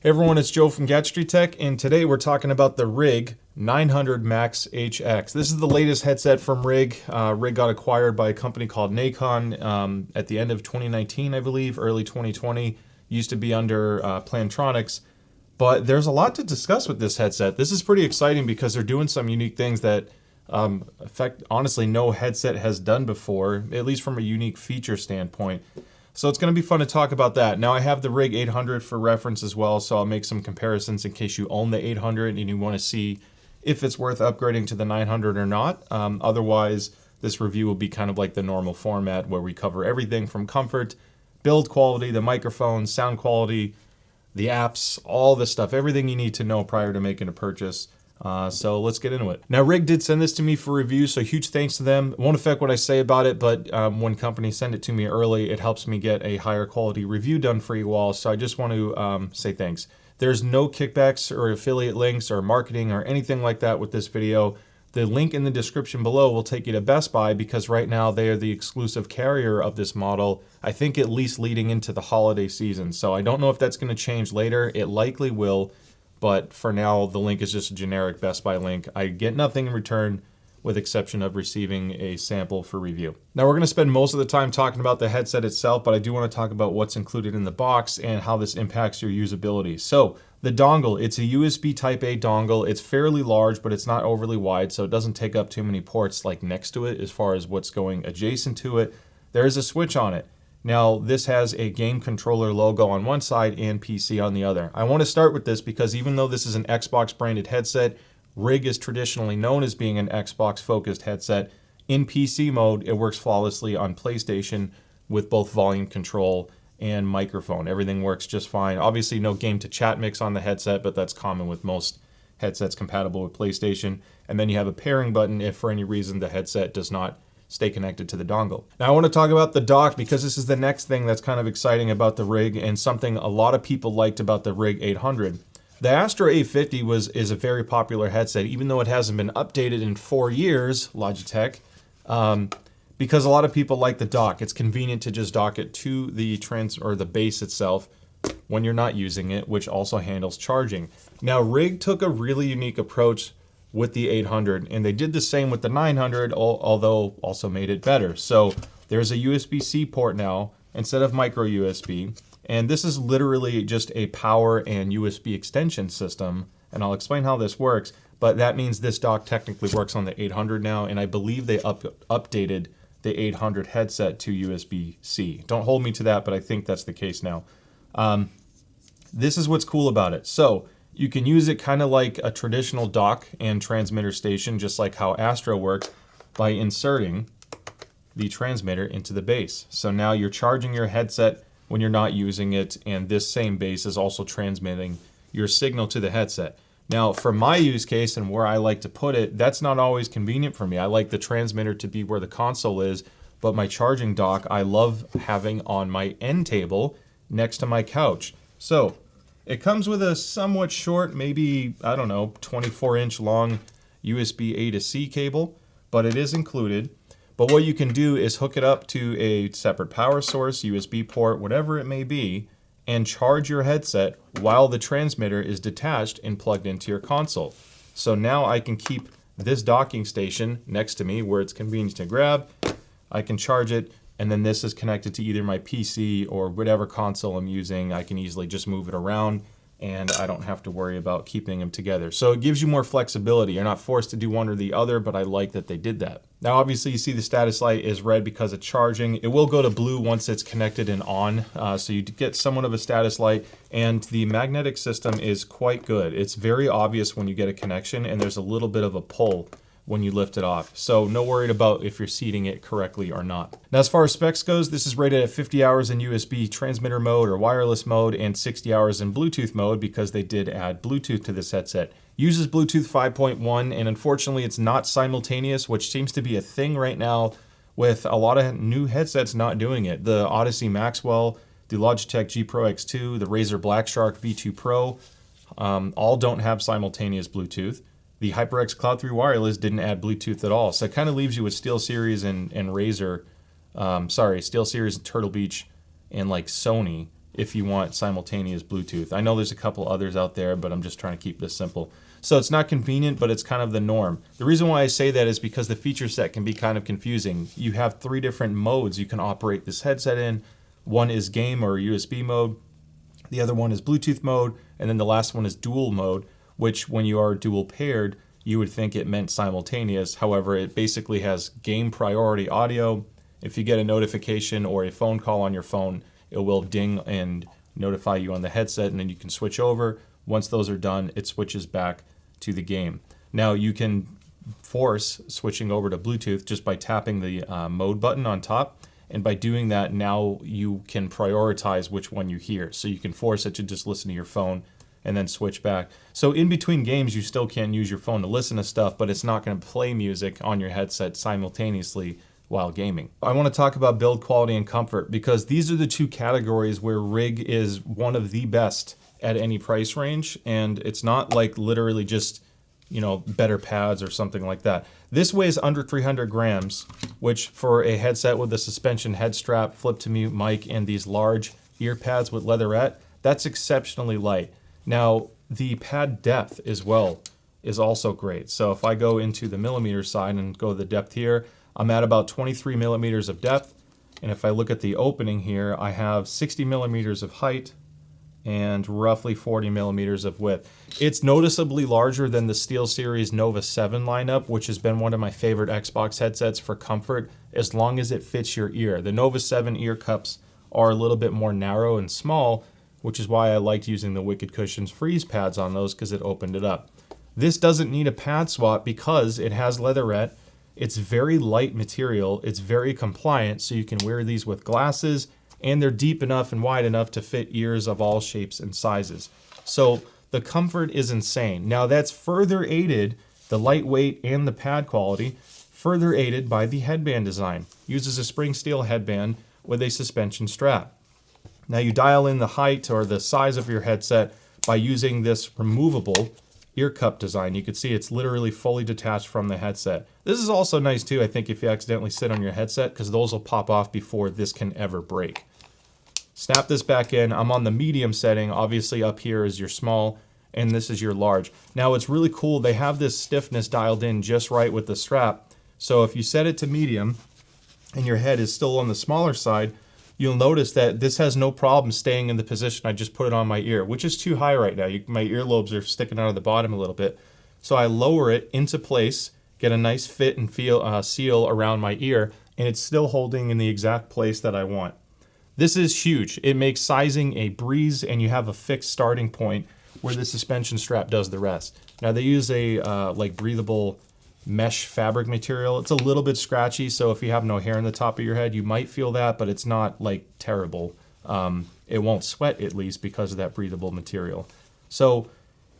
Hey everyone, it's Joe from Gadgetry Tech, and today we're talking about the Rig 900 Max HX. This is the latest headset from Rig. Rig got acquired by a company called Nacon at the end of 2019, I believe, early 2020. Used to be under Plantronics, but there's a lot to discuss with this headset. This is pretty exciting because they're doing some unique things that, honestly, no headset has done before, at least from a unique feature standpoint. So it's going to be fun to talk about that. Now I have the Rig 800 for reference as well, so I'll make some comparisons in case you own the 800 and you want to see if it's worth upgrading to the 900 or not. Otherwise, this review will be kind of like the normal format where we cover everything from comfort, build quality, the microphone, sound quality, the apps, all this stuff, everything you need to know prior to making a purchase. So let's get into it. Now, Rig did send this to me for review, so huge thanks to them. It won't affect what I say about it, but when companies send it to me early, it helps me get a higher quality review done for you all. So I just want to say thanks. There's no kickbacks or affiliate links or marketing or anything like that with this video. The link in the description below will take you to Best Buy because right now they are the exclusive carrier of this model, I think at least leading into the holiday season. So I don't know if that's going to change later. It likely will. But for now, the link is just a generic Best Buy link. I get nothing in return with exception of receiving a sample for review. Now we're going to spend most of the time talking about the headset itself, but I do want to talk about what's included in the box and how this impacts your usability. So the dongle, it's a USB Type A dongle. It's fairly large, but it's not overly wide, so it doesn't take up too many ports like next to it as far as what's going adjacent to it. There is a switch on it. Now, this has a game controller logo on one side and PC on the other. I want to start with this because even though this is an Xbox branded headset, Rig is traditionally known as being an Xbox focused headset. In PC mode, it works flawlessly on PlayStation with both volume control and microphone. Everything works just fine. Obviously, no game to chat mix on the headset, but that's common with most headsets compatible with PlayStation. And then you have a pairing button if for any reason the headset does not stay connected to the dongle. Now I want to talk about the dock because this is the next thing that's kind of exciting about the Rig and something a lot of people liked about the Rig 800. The Astro A50 is a very popular headset, even though it hasn't been updated in 4 years, Logitech, because a lot of people like the dock. It's convenient to just dock it to the the base itself when you're not using it, which also handles charging. Now Rig took a really unique approach with the 800, and they did the same with the 900, although also made it better. So there's a USB-C port now instead of micro USB, and this is literally just a power and USB extension system, and I'll explain how this works, but that means this dock technically works on the 800 now, and I believe they updated the 800 headset to USB-C. Don't hold me to that, but I think that's the case now. This is what's cool about it. So you can use it kind of like a traditional dock and transmitter station, just like how Astro works, by inserting the transmitter into the base. So now you're charging your headset when you're not using it, and this same base is also transmitting your signal to the headset. Now, for my use case and where I like to put it, that's not always convenient for me. I like the transmitter to be where the console is, but my charging dock I love having on my end table next to my couch. So it comes with a somewhat short, maybe, I don't know, 24-inch long USB A to C cable, but it is included. But what you can do is hook it up to a separate power source, USB port, whatever it may be, and charge your headset while the transmitter is detached and plugged into your console. So now I can keep this docking station next to me where it's convenient to grab. I can charge it, and then this is connected to either my PC or whatever console I'm using. I can easily just move it around and I don't have to worry about keeping them together. So it gives you more flexibility. You're not forced to do one or the other, but I like that they did that. Now obviously you see the status light is red because of charging. It will go to blue once it's connected and on, so you get somewhat of a status light, and the magnetic system is quite good. It's very obvious when you get a connection, and there's a little bit of a pull when you lift it off. So no worried about if you're seating it correctly or not. Now as far as specs goes, this is rated at 50 hours in USB transmitter mode or wireless mode and 60 hours in Bluetooth mode because they did add Bluetooth to this headset. Uses Bluetooth 5.1, and unfortunately it's not simultaneous, which seems to be a thing right now with a lot of new headsets not doing it. The Odyssey Maxwell, the Logitech G Pro X2, the Razer Blackshark V2 Pro, all don't have simultaneous Bluetooth. The HyperX Cloud 3 Wireless didn't add Bluetooth at all, so it kind of leaves you with SteelSeries and Razer, SteelSeries and Turtle Beach and like Sony if you want simultaneous Bluetooth. I know there's a couple others out there, but I'm just trying to keep this simple. So it's not convenient, but it's kind of the norm. The reason why I say that is because the feature set can be kind of confusing. You have 3 different modes you can operate this headset in. One is game or USB mode. The other one is Bluetooth mode. And then the last one is dual mode, which when you are dual paired, you would think it meant simultaneous. However, it basically has game priority audio. If you get a notification or a phone call on your phone, it will ding and notify you on the headset, and then you can switch over. Once those are done, it switches back to the game. Now you can force switching over to Bluetooth just by tapping the mode button on top. And by doing that, now you can prioritize which one you hear. So you can force it to just listen to your phone and then switch back. So in between games, you still can use your phone to listen to stuff, but it's not going to play music on your headset simultaneously while gaming. I want to talk about build quality and comfort because these are the 2 categories where RIG is one of the best at any price range. And it's not like literally just, you know, better pads or something like that. This weighs under 300 grams, which for a headset with a suspension head strap, flip to mute mic, and these large ear pads with leatherette, that's exceptionally light. Now, the pad depth as well is also great. So if I go into the millimeter side and go to the depth here, I'm at about 23 millimeters of depth. And if I look at the opening here, I have 60 millimeters of height and roughly 40 millimeters of width. It's noticeably larger than the SteelSeries Nova 7 lineup, which has been one of my favorite Xbox headsets for comfort, as long as it fits your ear. The Nova 7 ear cups are a little bit more narrow and small, which is why I liked using the Wicked Cushion's freeze pads on those because it opened it up. This doesn't need a pad swap because it has leatherette. It's very light material. It's very compliant, so you can wear these with glasses, and they're deep enough and wide enough to fit ears of all shapes and sizes. So the comfort is insane. Now that's further aided, the lightweight and the pad quality, further aided by the headband design. Uses a spring steel headband with a suspension strap. Now you dial in the height or the size of your headset by using this removable ear cup design. You can see it's literally fully detached from the headset. This is also nice too, I think, if you accidentally sit on your headset, because those will pop off before this can ever break. Snap this back in. I'm on the medium setting. Obviously up here is your small, and this is your large. Now it's really cool. They have this stiffness dialed in just right with the strap. So if you set it to medium and your head is still on the smaller side, you'll notice that this has no problem staying in the position I just put it on my ear, which is too high right now. My earlobes are sticking out of the bottom a little bit. So I lower it into place, get a nice fit and feel seal around my ear, and it's still holding in the exact place that I want. This is huge. It makes sizing a breeze, and you have a fixed starting point where the suspension strap does the rest. Now they use a like breathable mesh fabric material. It's a little bit scratchy, so if you have no hair on the top of your head, you might feel that, but it's not like terrible. It won't sweat at least because of that breathable material. So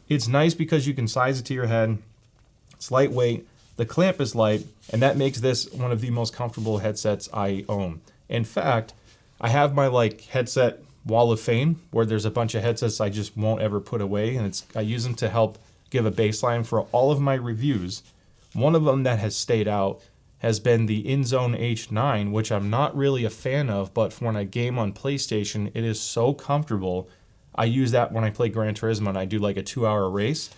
it's nice because you can size it to your head. It's lightweight. The clamp is light, and that makes this one of the most comfortable headsets I own. In fact, I have my like headset wall of fame where there's a bunch of headsets I just won't ever put away, and I use them to help give a baseline for all of my reviews. One of them that has stayed out has been the InZone H9, which I'm not really a fan of, but for when I game on PlayStation, it is so comfortable. I use that when I play Gran Turismo and I do like a 2-hour race.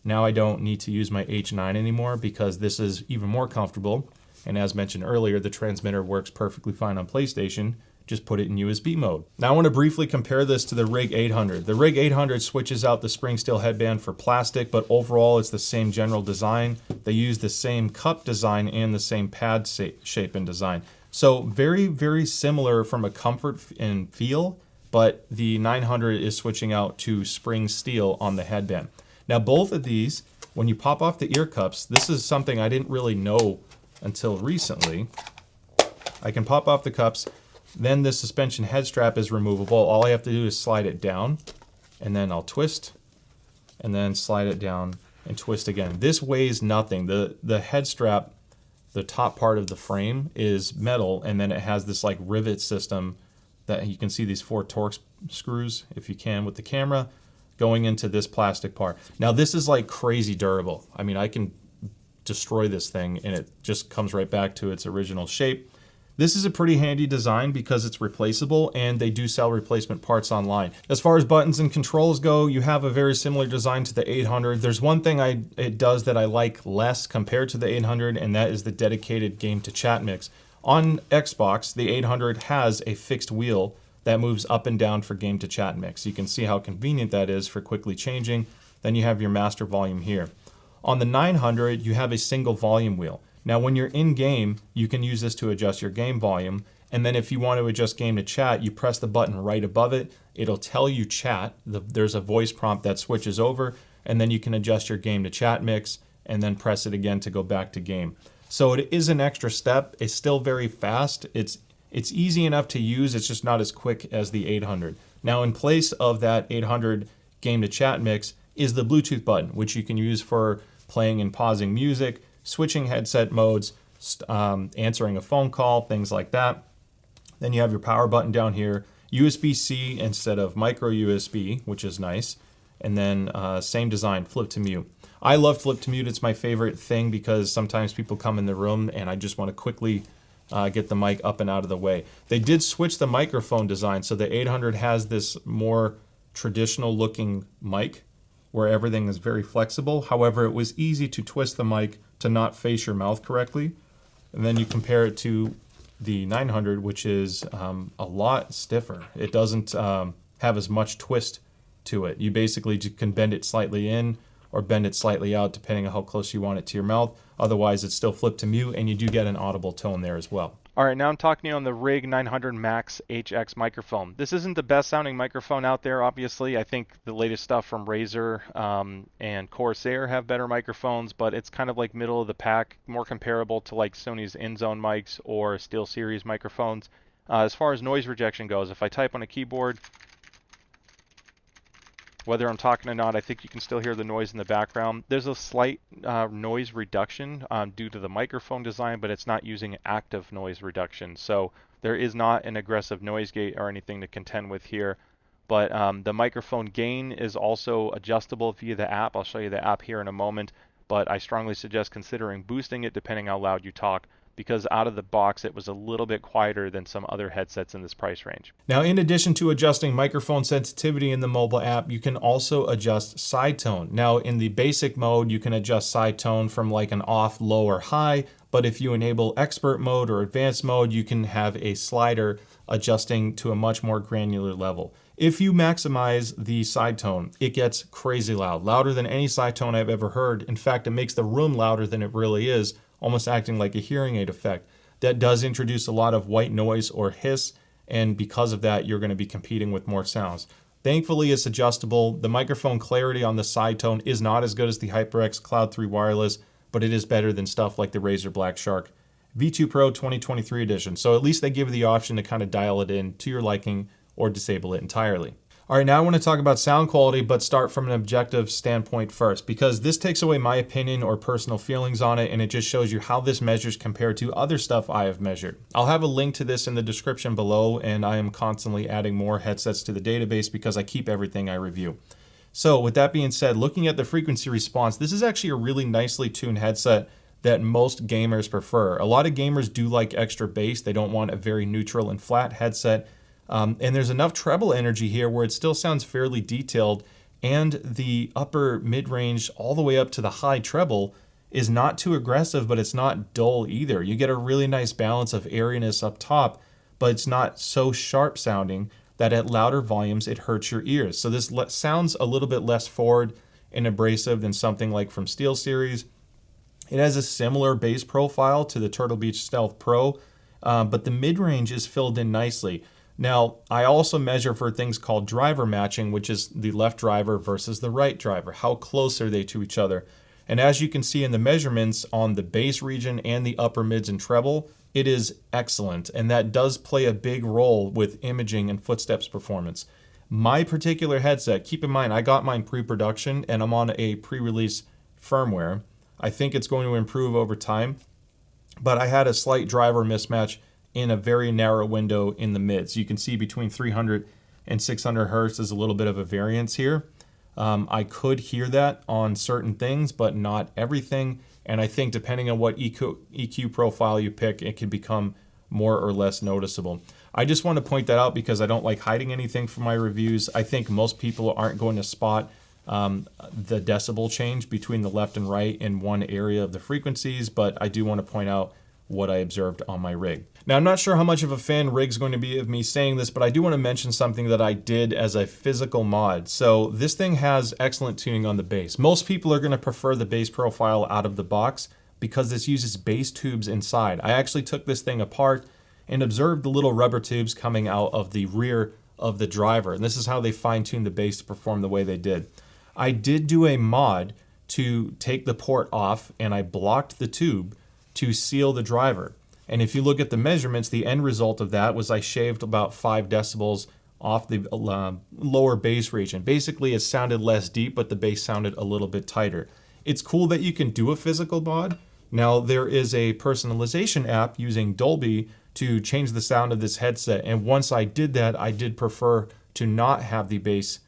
Now I don't need to use my H9 anymore because this is even more comfortable. And as mentioned earlier, the transmitter works perfectly fine on PlayStation. Just put it in USB mode. Now I want to briefly compare this to the RIG 800. The RIG 800 switches out the spring steel headband for plastic, but overall it's the same general design. They use the same cup design and the same pad shape and design. So very, very similar from a comfort and feel, but the 900 is switching out to spring steel on the headband. Now both of these, when you pop off the ear cups, this is something I didn't really know until recently. I can pop off the cups. Then the suspension head strap is removable. All I have to do is slide it down, and then I'll twist, and then slide it down and twist again. This weighs nothing. The head strap, the top part of the frame is metal, and then it has this like rivet system that you can see these 4 Torx screws, if you can, with the camera, going into this plastic part. Now this is like crazy durable. I mean, I can destroy this thing, and it just comes right back to its original shape. This is a pretty handy design because it's replaceable and they do sell replacement parts online. As far as buttons and controls go, you have a very similar design to the 800. There's one thing it does that I like less compared to the 800, and that is the dedicated game to chat mix. On Xbox, the 800 has a fixed wheel that moves up and down for game to chat mix. You can see how convenient that is for quickly changing. Then you have your master volume here. On the 900, you have a single volume wheel. Now, when you're in game, you can use this to adjust your game volume. And then if you want to adjust game to chat, you press the button right above it. It'll tell you chat. There's a voice prompt that switches over, and then you can adjust your game to chat mix and then press it again to go back to game. So it is an extra step. It's still very fast. It's easy enough to use. It's just not as quick as the 800. Now, in place of that 800 game to chat mix is the Bluetooth button, which you can use for playing and pausing music, switching headset modes, answering a phone call, things like that. Then you have your power button down here, USB-C instead of micro USB, which is nice. And then same design, flip to mute. I love flip to mute. It's my favorite thing because sometimes people come in the room and I just want to quickly get the mic up and out of the way. They did switch the microphone design. So the 800 has this more traditional looking mic where everything is very flexible. However, it was easy to twist the mic to not face your mouth correctly. And then you compare it to the 900, which is a lot stiffer. It doesn't have as much twist to it. You basically just can bend it slightly in or bend it slightly out depending on how close you want it to your mouth. Otherwise, it's still flipped to mute and you do get an audible tone there as well. All right, now I'm talking to you on the Rig 900 Max HX microphone. This isn't the best sounding microphone out there, obviously. I think the latest stuff from Razer and Corsair have better microphones, but it's kind of like middle of the pack, more comparable to like Sony's InZone mics or SteelSeries microphones. As far as noise rejection goes, if I type on a keyboard, whether I'm talking or not, I think you can still hear the noise in the background. There's a slight noise reduction due to the microphone design, but it's not using active noise reduction. So there is not an aggressive noise gate or anything to contend with here. But the microphone gain is also adjustable via the app. I'll show you the app here in a moment, but I strongly suggest considering boosting it depending how loud you talk, because out of the box it was a little bit quieter than some other headsets in this price range. Now, in addition to adjusting microphone sensitivity in the mobile app, you can also adjust side tone. Now, in the basic mode, you can adjust side tone from like an off, low, or high, but if you enable expert mode or advanced mode, you can have a slider adjusting to a much more granular level. If you maximize the side tone, it gets crazy loud, louder than any side tone I've ever heard. In fact, it makes the room louder than it really is, almost acting like a hearing aid effect. That does introduce a lot of white noise or hiss, and because of that, you're going to be competing with more sounds. Thankfully, it's adjustable. The microphone clarity on the side tone is not as good as the HyperX Cloud 3 wireless, but it is better than stuff like the Razer Black Shark V2 Pro 2023 edition. So at least they give you the option to kind of dial it in to your liking or disable it entirely. All right, now I want to talk about sound quality, but start from an objective standpoint first, because this takes away my opinion or personal feelings on it, and it just shows you how this measures compared to other stuff I have measured. I'll have a link to this in the description below, and I am constantly adding more headsets to the database because I keep everything I review. So with that being said, looking at the frequency response, this is actually a really nicely tuned headset that most gamers prefer. A lot of gamers do like extra bass. They don't want a very neutral and flat headset. And there's enough treble energy here where it still sounds fairly detailed, and the upper mid-range all the way up to the high treble is not too aggressive, but it's not dull either. You get a really nice balance of airiness up top, but it's not so sharp sounding that at louder volumes it hurts your ears. So this sounds a little bit less forward and abrasive than something like from SteelSeries. It has a similar bass profile to the Turtle Beach Stealth Pro, but the mid-range is filled in nicely. Now, I also measure for things called driver matching, which is the left driver versus the right driver. How close are they to each other? And as you can see in the measurements on the bass region and the upper mids and treble, it is excellent. And that does play a big role with imaging and footsteps performance. My particular headset, keep in mind, I got mine pre-production and I'm on a pre-release firmware. I think it's going to improve over time, but I had a slight driver mismatch in a very narrow window in the mids. You can see between 300 and 600 hertz is a little bit of a variance here. I could hear that on certain things, but not everything. And I think depending on what EQ profile you pick, it can become more or less noticeable. I just want to point that out because I don't like hiding anything from my reviews. I think most people aren't going to spot the decibel change between the left and right in one area of the frequencies, but I do want to point out what I observed on my rig. Now, I'm not sure how much of a fan Rig's going to be of me saying this, but I do want to mention something that I did as a physical mod. So this thing has excellent tuning on the bass. Most people are going to prefer the bass profile out of the box because this uses bass tubes inside. I actually took this thing apart and observed the little rubber tubes coming out of the rear of the driver. And this is how they fine-tuned the bass to perform the way they did. I did do a mod to take the port off, and I blocked the tube to seal the driver. And if you look at the measurements, the end result of that was I shaved about 5 decibels off the lower bass region. Basically, it sounded less deep, but the bass sounded a little bit tighter. It's cool that you can do a physical mod. Now, there is a personalization app using Dolby to change the sound of this headset. And once I did that, I did prefer to not have the bass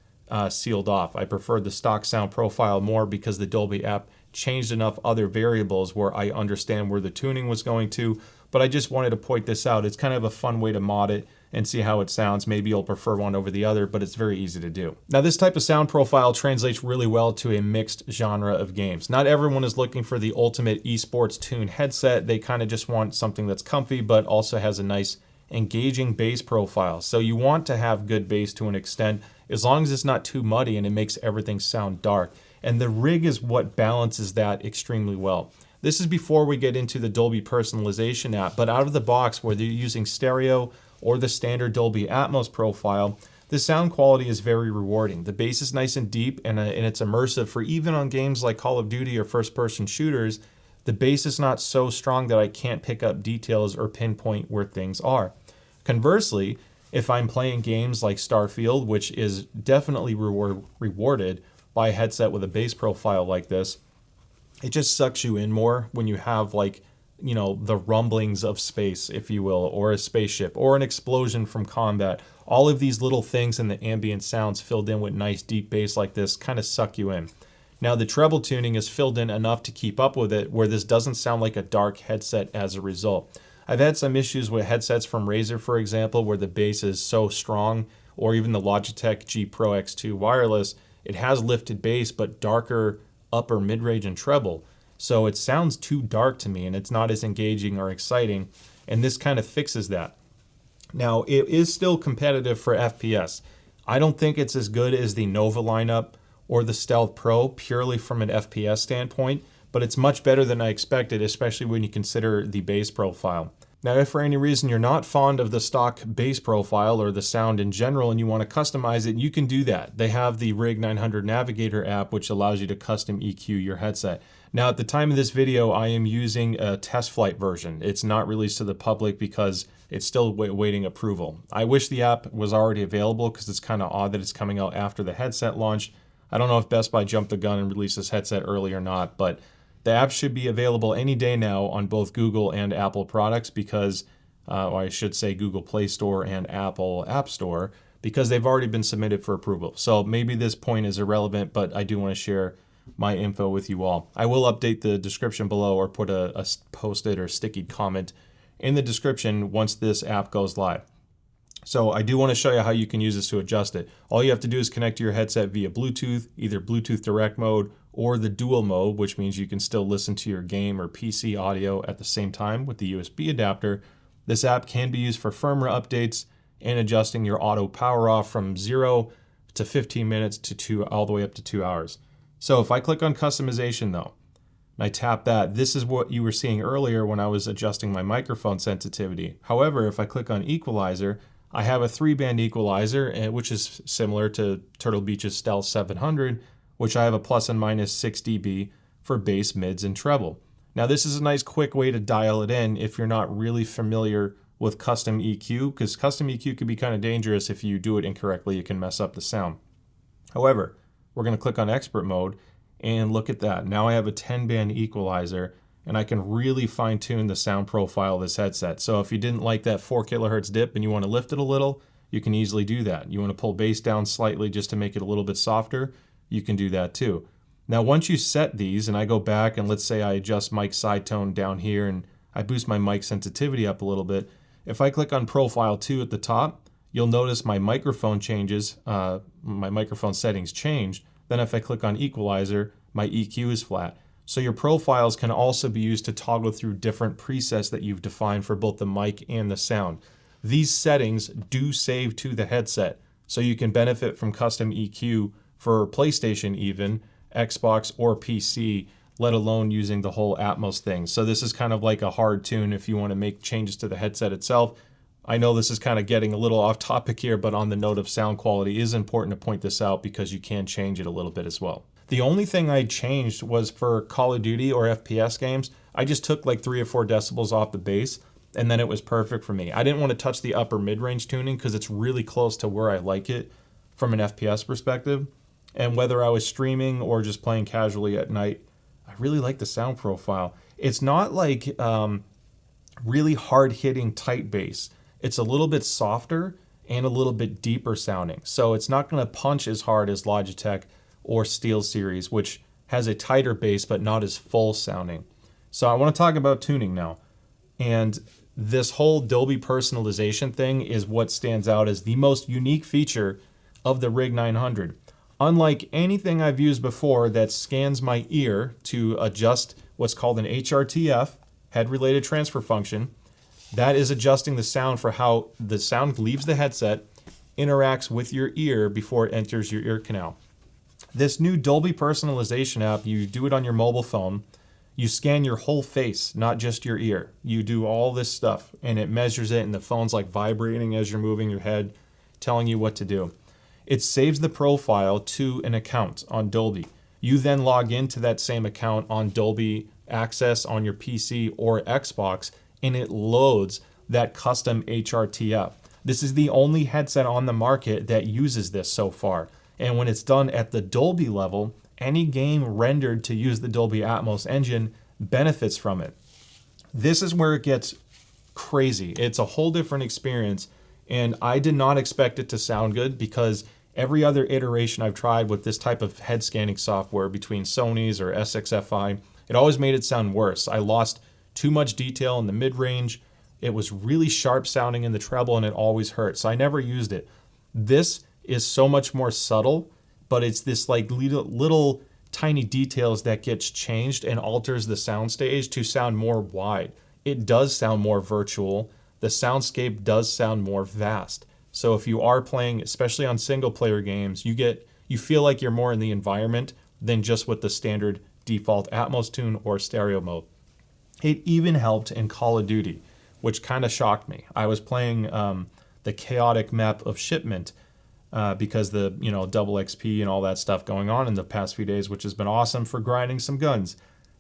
sealed off. I preferred the stock sound profile more because the Dolby app changed enough other variables where I understand where the tuning was going to. But I just wanted to point this out. It's kind of a fun way to mod it and see how it sounds. Maybe you'll prefer one over the other, but it's very easy to do. Now, this type of sound profile translates really well to a mixed genre of games. Not everyone is looking for the ultimate esports tune headset. They kind of just want something that's comfy, but also has a nice engaging bass profile. So you want to have good bass to an extent, as long as it's not too muddy and it makes everything sound dark. And the rig is what balances that extremely well. This is before we get into the Dolby personalization app, but out of the box, whether you're using stereo or the standard Dolby Atmos profile, the sound quality is very rewarding. The bass is nice and deep, and it's immersive for even on games like Call of Duty or first-person shooters. The bass is not so strong that I can't pick up details or pinpoint where things are. Conversely, if I'm playing games like Starfield, which is definitely rewarded by a headset with a bass profile like this, it just sucks you in more when you have, like, you know, the rumblings of space, if you will, or a spaceship, or an explosion from combat. All of these little things and the ambient sounds filled in with nice deep bass like this kind of suck you in. Now, the treble tuning is filled in enough to keep up with it, where this doesn't sound like a dark headset as a result. I've had some issues with headsets from Razer, for example, where the bass is so strong, or even the Logitech G Pro X2 wireless. It has lifted bass, but darker upper mid-range and treble. So it sounds too dark to me, and it's not as engaging or exciting, and this kind of fixes that. Now, it is still competitive for FPS. I don't think it's as good as the Nova lineup or the Stealth Pro purely from an FPS standpoint, but it's much better than I expected, especially when you consider the bass profile. Now, if for any reason you're not fond of the stock bass profile or the sound in general and you want to customize it, you can do that. They have the Rig 900 Navigator app, which allows you to custom EQ your headset. Now, at the time of this video, I am using a test flight version. It's not released to the public because it's still waiting approval. I wish the app was already available because it's kind of odd that it's coming out after the headset launch. I don't know if Best Buy jumped the gun and released this headset early or not, but the app should be available any day now on both Google and Apple products because, or I should say Google Play Store and Apple App Store, because they've already been submitted for approval. So maybe this point is irrelevant, but I do want to share my info with you all. I will update the description below or put a posted or sticky comment in the description once this app goes live. So I do want to show you how you can use this to adjust it. All you have to do is connect to your headset via Bluetooth, either Bluetooth direct mode or the dual mode, which means you can still listen to your game or PC audio at the same time with the USB adapter. This app can be used for firmware updates and adjusting your auto power off from 0 to 15 minutes to all the way up to 2 hours. So if I click on customization though, and I tap that, this is what you were seeing earlier when I was adjusting my microphone sensitivity. However, if I click on equalizer, I have a 3-band equalizer, which is similar to Turtle Beach's Stealth 700, which I have a plus and minus 6 dB for bass, mids, and treble. Now, this is a nice quick way to dial it in if you're not really familiar with custom EQ, because custom EQ can be kind of dangerous. If you do it incorrectly, it can mess up the sound. However, we're going to click on expert mode and look at that. Now I have a 10-band equalizer, and I can really fine-tune the sound profile of this headset. So if you didn't like that 4 kilohertz dip and you want to lift it a little, you can easily do that. You want to pull bass down slightly just to make it a little bit softer, you can do that too. Now, once you set these, and I go back and let's say I adjust mic side tone down here and I boost my mic sensitivity up a little bit, If I click on Profile 2 at the top, you'll notice my microphone changes, my microphone settings changed. Then if I click on Equalizer, my EQ is flat. So your profiles can also be used to toggle through different presets that you've defined for both the mic and the sound. These settings do save to the headset, so you can benefit from custom EQ for PlayStation even, Xbox or PC, let alone using the whole Atmos thing. So this is kind of like a hard tune if you want to make changes to the headset itself. I know this is kind of getting a little off topic here, but on the note of sound quality, it is important to point this out because you can change it a little bit as well. The only thing I changed was for Call of Duty or FPS games. I just took like 3 or 4 decibels off the bass, and then it was perfect for me. I didn't want to touch the upper mid-range tuning because it's really close to where I like it from an FPS perspective. And whether I was streaming or just playing casually at night, I really like the sound profile. It's not like really hard-hitting tight bass. It's a little bit softer and a little bit deeper sounding. So it's not going to punch as hard as Logitech or SteelSeries, which has a tighter bass but not as full sounding. So I want to talk about tuning now. And this whole Dolby personalization thing is what stands out as the most unique feature of the Rig 900. Unlike anything I've used before that scans my ear to adjust what's called an HRTF, head-related transfer function, that is adjusting the sound for how the sound leaves the headset, interacts with your ear before it enters your ear canal. This new Dolby personalization app, you do it on your mobile phone. You scan your whole face, not just your ear. You do all this stuff, and it measures it, and the phone's like vibrating as you're moving your head, telling you what to do. It saves the profile to an account on Dolby. You then log into that same account on Dolby Access on your PC or Xbox, and it loads that custom HRTF. This is the only headset on the market that uses this so far. And when it's done at the Dolby level, any game rendered to use the Dolby Atmos engine benefits from it. This is where it gets crazy. It's a whole different experience, and I did not expect it to sound good because every other iteration I've tried with this type of head scanning software between Sony's or SXFI, it always made it sound worse. I lost too much detail in the mid-range. It was really sharp sounding in the treble, and it always hurt. So I never used it. This is so much more subtle, but it's this like little tiny details that gets changed and alters the soundstage to sound more wide. It does sound more virtual. The soundscape does sound more vast. So if you are playing, especially on single player games, you feel like you're more in the environment than just with the standard default Atmos tune or stereo mode. It even helped in Call of Duty, which kind of shocked me. I was playing the chaotic map of Shipment because the double XP and all that stuff going on in the past few days, which has been awesome for grinding some guns.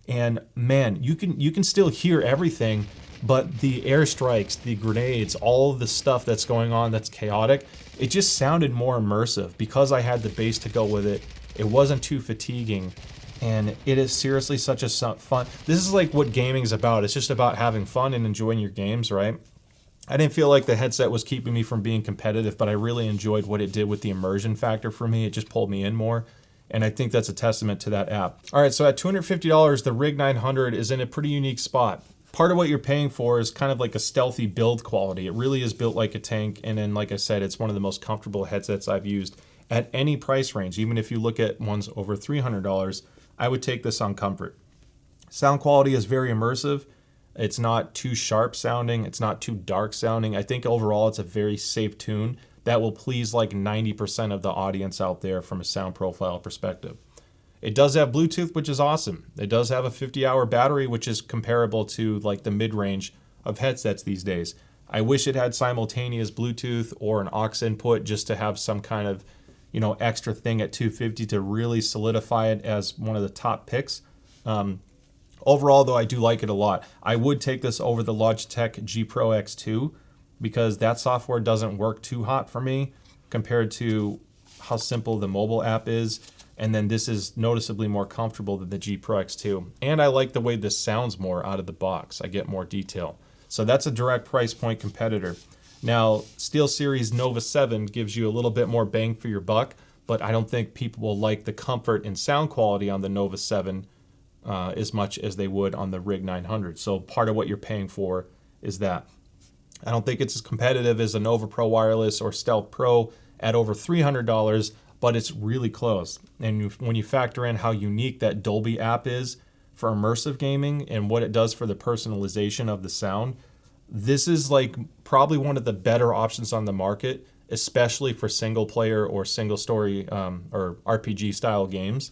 And man, you can still hear everything, but the airstrikes, the grenades, all of the stuff that's going on that's chaotic, it just sounded more immersive because I had the bass to go with it. It wasn't too fatiguing. And it is seriously such a fun. This is like what gaming is about. It's just about having fun and enjoying your games, right? I didn't feel like the headset was keeping me from being competitive, but I really enjoyed what it did with the immersion factor for me. It just pulled me in more. And I think that's a testament to that app. All right, so at $250, the Rig 900 is in a pretty unique spot. Part of what you're paying for is kind of like a stealthy build quality. It really is built like a tank. And then, like I said, it's one of the most comfortable headsets I've used at any price range. Even if you look at ones over $300, I would take this on comfort. Sound quality is very immersive. It's not too sharp sounding. It's not too dark sounding. I think overall it's a very safe tune that will please like 90% of the audience out there from a sound profile perspective. It does have Bluetooth, which is awesome. It does have a 50-hour battery, which is comparable to like the mid-range of headsets these days. I wish it had simultaneous Bluetooth or an aux input just to have some kind of extra thing at $250 to really solidify it as one of the top picks. Overall, though, I do like it a lot. I would take this over the Logitech G Pro X2 because that software doesn't work too hot for me compared to how simple the mobile app is. And then this is noticeably more comfortable than the G Pro X2. And I like the way this sounds more out of the box. I get more detail. So that's a direct price point competitor. Now, SteelSeries Nova 7 gives you a little bit more bang for your buck, but I don't think people will like the comfort and sound quality on the Nova 7 as much as they would on the Rig 900. So part of what you're paying for is that. I don't think it's as competitive as a Nova Pro Wireless or Stealth Pro at over $300, but it's really close. And when you factor in how unique that Dolby app is for immersive gaming and what it does for the personalization of the sound, this is like probably one of the better options on the market, especially for single player or single story or RPG style games.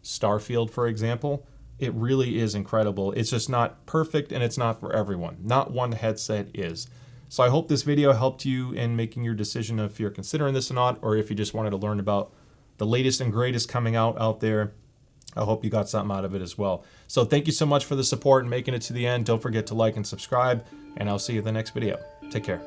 Starfield, for example, it really is incredible. It's just not perfect and it's not for everyone. Not one headset is. So I hope this video helped you in making your decision if you're considering this or not, or if you just wanted to learn about the latest and greatest coming out there. I hope you got something out of it as well. So thank you so much for the support and making it to the end. Don't forget to like and subscribe, and I'll see you in the next video. Take care.